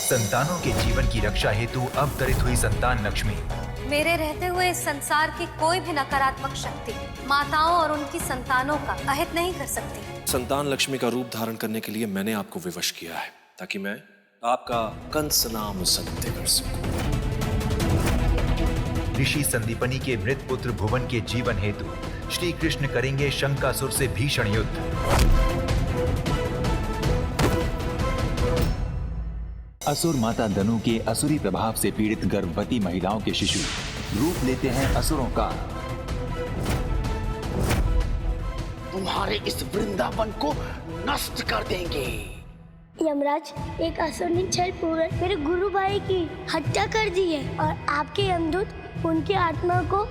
संतानों के जीवन की रक्षा हेतु अवतरित हुई संतान लक्ष्मी। मेरे रहते हुए इस संसार की कोई भी नकारात्मक शक्ति माताओं और उनकी संतानों का अहित नहीं कर सकती। संतान लक्ष्मी का रूप धारण करने के लिए मैंने आपको विवश किया है, ताकि मैं आपका कंस नाम सत्य कर सकूं। ऋषि संदीपनी के मृत पुत्र भुवन के जीवन हेतु श्री कृष्ण करेंगे शंकासुर से भीषण युद्ध। असुर माता दनु के असुरी प्रभाव से पीड़ित गर्भवती महिलाओं के शिशु रूप लेते हैं असुरों का। तुम्हारे इस वृंदावन को नष्ट कर देंगे। यमराज, एक असुर ने छल पूर्वक मेरे गुरु भाई की हत्या कर दी है और आपके यमदूत उनकी आत्मा को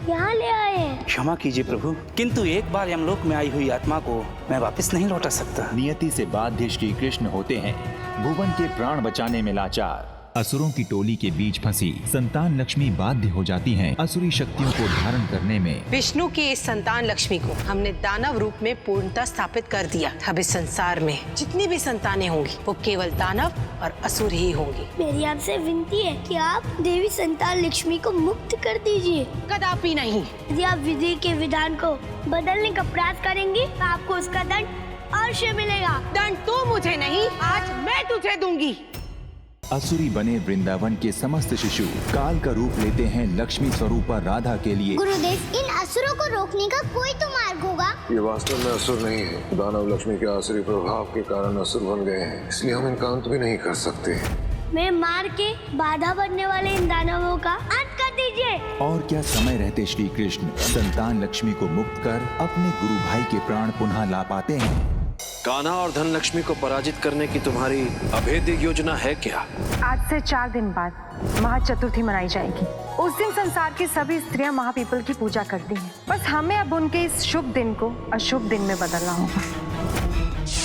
यहाँ ले आए हैं। क्षमा कीजिए प्रभु, किंतु एक बार यमलोक में आई हुई आत्मा को मैं वापस नहीं लौटा सकता। नियति से बाध्य श्री कृष्ण होते हैं भुवन के प्राण बचाने में लाचार। असुरों की टोली के बीच फंसी संतान लक्ष्मी बाध्य हो जाती हैं असुरी शक्तियों को धारण करने में। विष्णु की इस संतान लक्ष्मी को हमने दानव रूप में पूर्णतः स्थापित कर दिया। अब इस संसार में जितनी भी संतानें होंगी वो केवल दानव और असुर ही होंगी। मेरी आपसे विनती है कि आप देवी संतान लक्ष्मी को मुक्त कर दीजिए। कदापि नहीं। यदि आप विधि के विधान को बदलने का प्रयास करेंगे तो आपको उसका दंड अवश्य मिलेगा। दंड तू मुझे नहीं, आज मैं तुझे दूंगी। असुरी बने वृंदावन के समस्त शिशु काल का रूप लेते हैं लक्ष्मी स्वरूपा राधा के लिए। गुरुदेव, इन असुरों को रोकने का कोई तो मार्ग होगा। ये वास्तव में असुर नहीं है। दानव लक्ष्मी के आसुरी प्रभाव के कारण असुर बन गए हैं, इसलिए हम इनका अंत भी नहीं कर सकते। मैं मार के बाधा बनने वाले इन दानवों का अंत कर दीजिए। और क्या समय रहते श्री कृष्ण संतान लक्ष्मी को मुक्त कर अपने गुरु भाई के प्राण पुनः ला पाते हैं। कान्हा और धन लक्ष्मी को पराजित करने की तुम्हारी अभेद्य योजना है क्या? आज से 4 दिन बाद महाचतुर्थी मनाई जाएगी। उस दिन संसार की सभी स्त्रियां महापीपल की पूजा करती हैं। बस हमें अब उनके इस शुभ दिन को अशुभ दिन में बदलना होगा।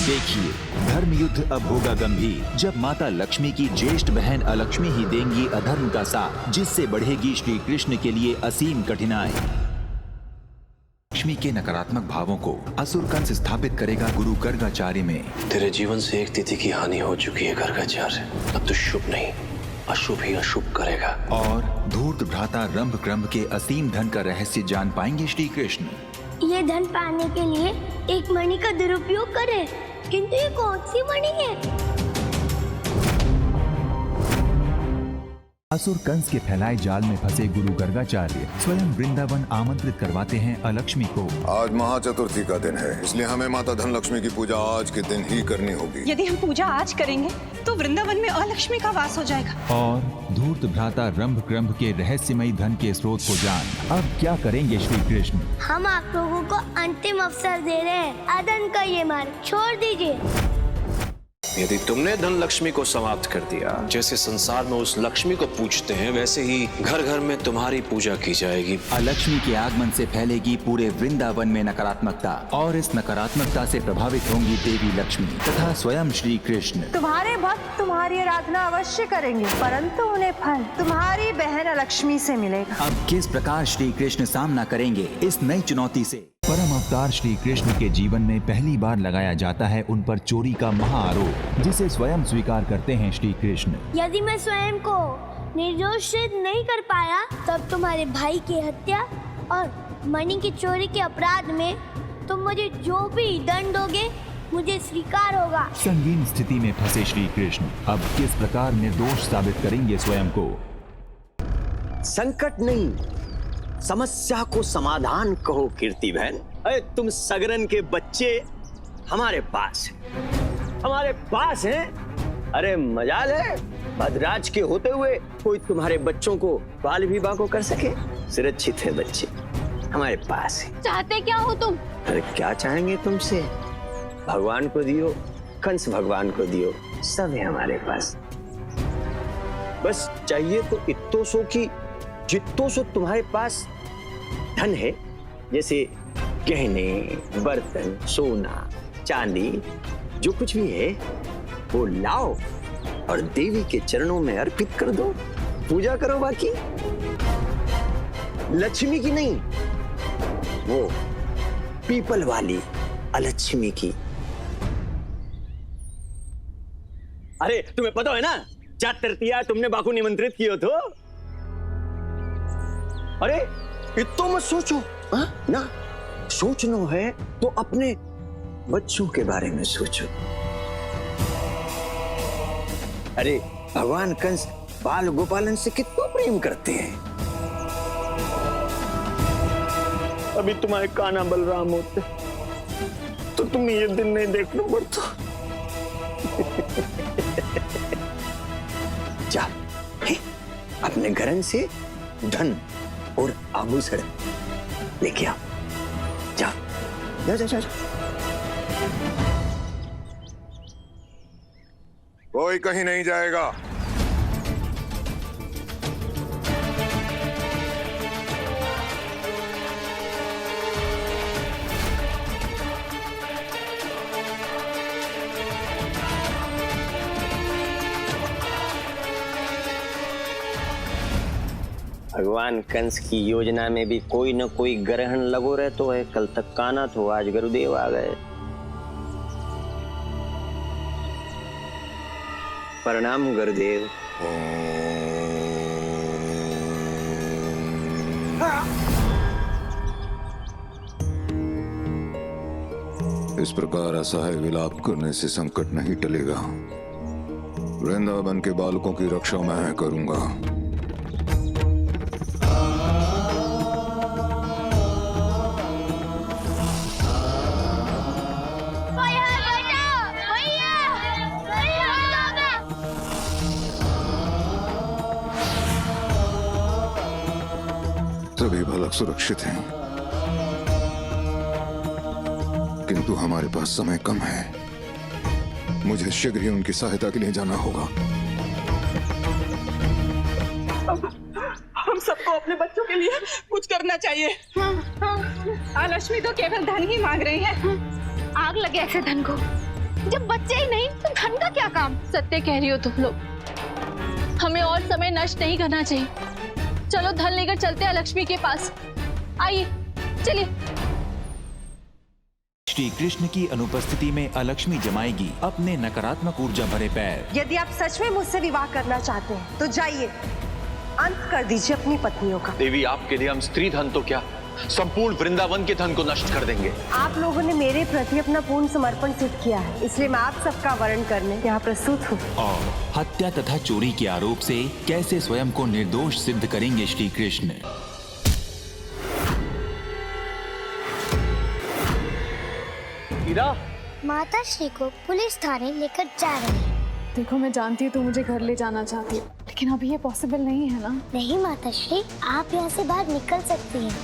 देखिए, धर्म युद्ध अब होगा गंभीर जब माता लक्ष्मी की ज्येष्ठ बहन अलक्ष्मी ही देंगी अधर्म का साथ, जिससे बढ़ेगी श्री कृष्ण के लिए असीम कठिनाई। लक्ष्मी के नकारात्मक भावों को असुर कंस स्थापित करेगा गुरु गर्गाचार्य में। तेरे जीवन से एक तिथि की हानि हो चुकी है गर्गाचार्य, अब तो शुभ नहीं अशुभ ही अशुभ करेगा। और धूर्त भ्राता रंभ क्रंभ के असीम धन का रहस्य जान पाएंगे श्री कृष्ण। ये धन पाने के लिए एक मणि का दुरुपयोग करें, किंतु ये कौन सी मणि है? असुर कंस के फैलाए जाल में फंसे गुरु गर्गाचार्य स्वयं वृंदावन आमंत्रित करवाते हैं अलक्ष्मी को। आज महाचतुर्थी का दिन है, इसलिए हमें माता धन लक्ष्मी की पूजा आज के दिन ही करनी होगी। यदि हम पूजा आज करेंगे तो वृंदावन में अलक्ष्मी का वास हो जाएगा। और धूर्त भ्राता रंभ क्रंभ के रहस्यमयी धन के स्रोत को जान अब क्या करेंगे श्री कृष्ण। हम आप लोगों को अंतिम अवसर दे रहे हैं, अदन का ये मार्ग छोड़ दीजिए। यदि तुमने धन लक्ष्मी को समाप्त कर दिया, जैसे संसार में उस लक्ष्मी को पूजते हैं वैसे ही घर घर में तुम्हारी पूजा की जाएगी। अलक्ष्मी के आगमन से फैलेगी पूरे वृंदावन में नकारात्मकता और इस नकारात्मकता से प्रभावित होंगी देवी लक्ष्मी तथा स्वयं श्री कृष्ण। तुम्हारे भक्त तुम्हारी आराधना अवश्य करेंगे, परंतु उन्हें फल तुम्हारी बहन लक्ष्मी से मिलेगा। अब किस प्रकार श्री कृष्ण सामना करेंगे इस नई चुनौती से? परम अवतार श्री कृष्ण के जीवन में पहली बार लगाया जाता है उन पर चोरी का महाआरोप, जिसे स्वयं स्वीकार करते हैं श्री कृष्ण। यदि मैं स्वयं को निर्दोष सिद्ध नहीं कर पाया, तब तुम्हारे भाई की हत्या और मणि की चोरी के अपराध में तुम मुझे जो भी दंड दोगे मुझे स्वीकार होगा। संगीन स्थिति में फंसे श्री कृष्ण अब किस प्रकार निर्दोष साबित करेंगे स्वयं को? संकट नहीं, समस्या को समाधान कहो कीर्ति बहन। अरे तुम सगरन के बच्चे हमारे पास हैं। अरे मजाल है, भद्राज के होते हुए कोई तुम्हारे बच्चों को बाल विवाह को कर सके? सुरक्षित है बच्चे हमारे पास है। चाहते क्या हो तुम? अरे क्या चाहेंगे तुमसे? भगवान को दियो, कंस भगवान को दियो, सब है हमारे पास। बस चाहिए तो इत्तो सो की जित्तो सो तुम्हारे पास धन है, जैसे गहने, बर्तन, सोना, चांदी, जो कुछ भी है वो लाओ और देवी के चरणों में अर्पित कर दो, पूजा करो। बाकी लक्ष्मी की नहीं, वो पीपल वाली अलक्ष्मी की। अरे तुम्हें पता है ना, अच्छा तृतीया तुमने बाकू निमंत्रित कियो तो। अरे इतो मत सोचो, हाँ ना, सोचना है तो अपने बच्चों के बारे में सोचो। अरे भगवान कंस बाल गोपालन से कितना प्रेम करते हैं। अभी तुम्हारे कान्हा बलराम होते तो तुम्हें ये दिन नहीं देखना पड़ता। जा अपने घरन से धन और आभूषण लेके आओ। जा जा जा, जा, जा। कोई कहीं नहीं जाएगा। भगवान कंस की योजना में भी कोई न कोई ग्रहण लगो रहतो है। कल तक कान्हा तो आज गुरुदेव आ गए। प्रणाम गुरुदेव। इस प्रकार असहाय विलाप करने से संकट नहीं टलेगा। वृंदावन के बालकों की रक्षा मैं करूंगा। सभी बालक सुरक्षित हैं, किंतु हमारे पास समय कम है। मुझे शीघ्र ही उनकी सहायता के लिए जाना होगा। हम सबको अपने बच्चों के लिए कुछ करना चाहिए। लक्ष्मी तो केवल धन ही मांग रही है। आग लगे ऐसे धन को, जब बच्चे ही नहीं तो धन का क्या काम। सत्य कह रही हो तुम लोग, हमें और समय नष्ट नहीं करना चाहिए। चलो धन लेकर चलते हैं लक्ष्मी के पास। आइए चलिए। श्री कृष्ण की अनुपस्थिति में अलक्ष्मी जमाएगी अपने नकारात्मक ऊर्जा भरे पैर। यदि आप सच में मुझसे विवाह करना चाहते हैं तो जाइए, अंत कर दीजिए अपनी पत्नियों का। देवी, आपके लिए हम स्त्री धन तो क्या, संपूर्ण वृंदावन के धन को नष्ट कर देंगे। आप लोगों ने मेरे प्रति अपना पूर्ण समर्पण सिद्ध किया है, इसलिए मैं आप सबका वर्ण करने यहाँ प्रस्तुत हूँ। और हत्या तथा चोरी के आरोप से कैसे स्वयं को निर्दोष सिद्ध करेंगे श्री कृष्ण। माता श्री को पुलिस थाने लेकर जा रहे हैं। देखो मैं जानती हूँ तू मुझे घर ले जाना चाहती है, लेकिन अभी ये पॉसिबल नहीं है ना। नहीं माता श्री, आप यहाँ से बाहर निकल सकती हैं।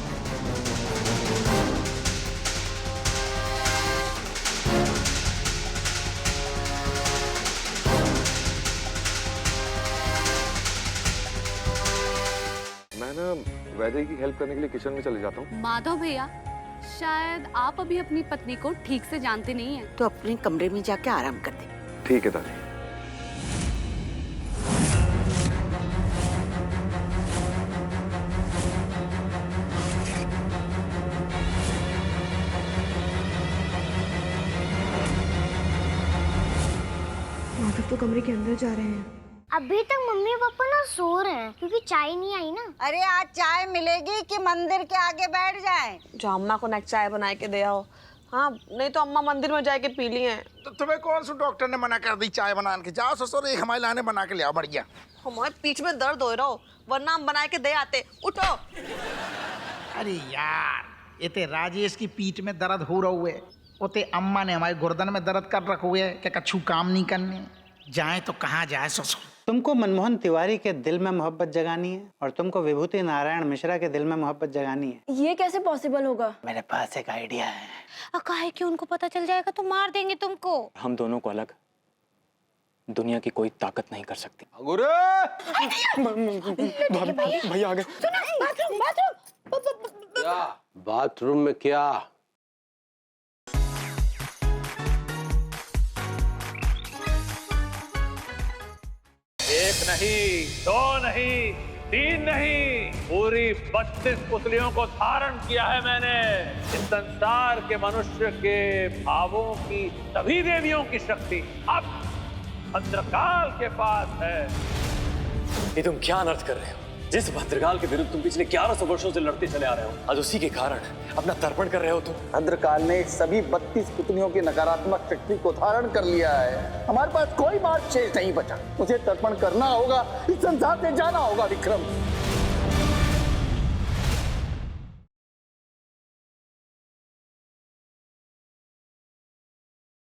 मैं ना वैदे की हेल्प करने के लिए किचन में चले जाता हूँ। माधव भैया, शायद आप अभी अपनी पत्नी को ठीक से जानते नहीं हैं। तो अपने कमरे में जाके आराम कर दे। ठीक है दादी। माधव तो कमरे के अंदर जा रहे हैं। अभी तक मम्मी पापा ना सो रहे हैं क्योंकि चाय नहीं आई ना। अरे आज चाय मिलेगी कि मंदिर के आगे बैठ जाएं? जो अम्मा को ना चाय बना के दे आओ। हाँ, नहीं तो अम्मा मंदिर में जाके पी ली हैं। तो तुम्हें कौन सा डॉक्टर ने मना कर दी चाय बनाने के? जाओ ससुर, एक हमारे लाने बना के ले आओ। बढ़िया। हमारे पीठ में दर्द हो रहा हो, वरना हम बना के दे आते। उठो। अरे यार, ये ते राजेश की पीठ में दर्द हो रहा हुए, ओते अम्मा ने हमारे गर्दन में दर्द कर रखे हुए है। क्या कछु काम नहीं करने? जाए तो कहाँ जाए ससुर? तुमको मनमोहन तिवारी के दिल में मोहब्बत जगानी है और तुमको विभूति नारायण मिश्रा के दिल में मोहब्बत जगानी है। ये कैसे पॉसिबल होगा? मेरे पास एक आइडिया है। काहे कि उनको पता चल जाएगा तो मार देंगे तुमको। हम दोनों को अलग दुनिया की कोई ताकत नहीं कर सकती। भैया आ गए। बाथरूम में क्या? एक नहीं, दो नहीं, तीन नहीं, पूरी 32 पुतलियों को धारण किया है मैंने। इस संसार के मनुष्य के भावों की, सभी देवियों की शक्ति अब भद्रकाल के पास है। ये तुम क्या अनर्थ कर रहे हो? जिस भद्रकाल के विरुद्ध तुम पिछले 1100 वर्षों से लड़ते चले आ रहे हो, आज उसी के कारण अपना तर्पण कर रहे हो तुम। भद्रकाल ने सभी 32 पुतलियों की नकारात्मक शक्ति को धारण कर लिया है। हमारे पास कोई मार्ग शेष नहीं बचा। मुझे तर्पण करना होगा, इस संसार से जाना होगा विक्रम।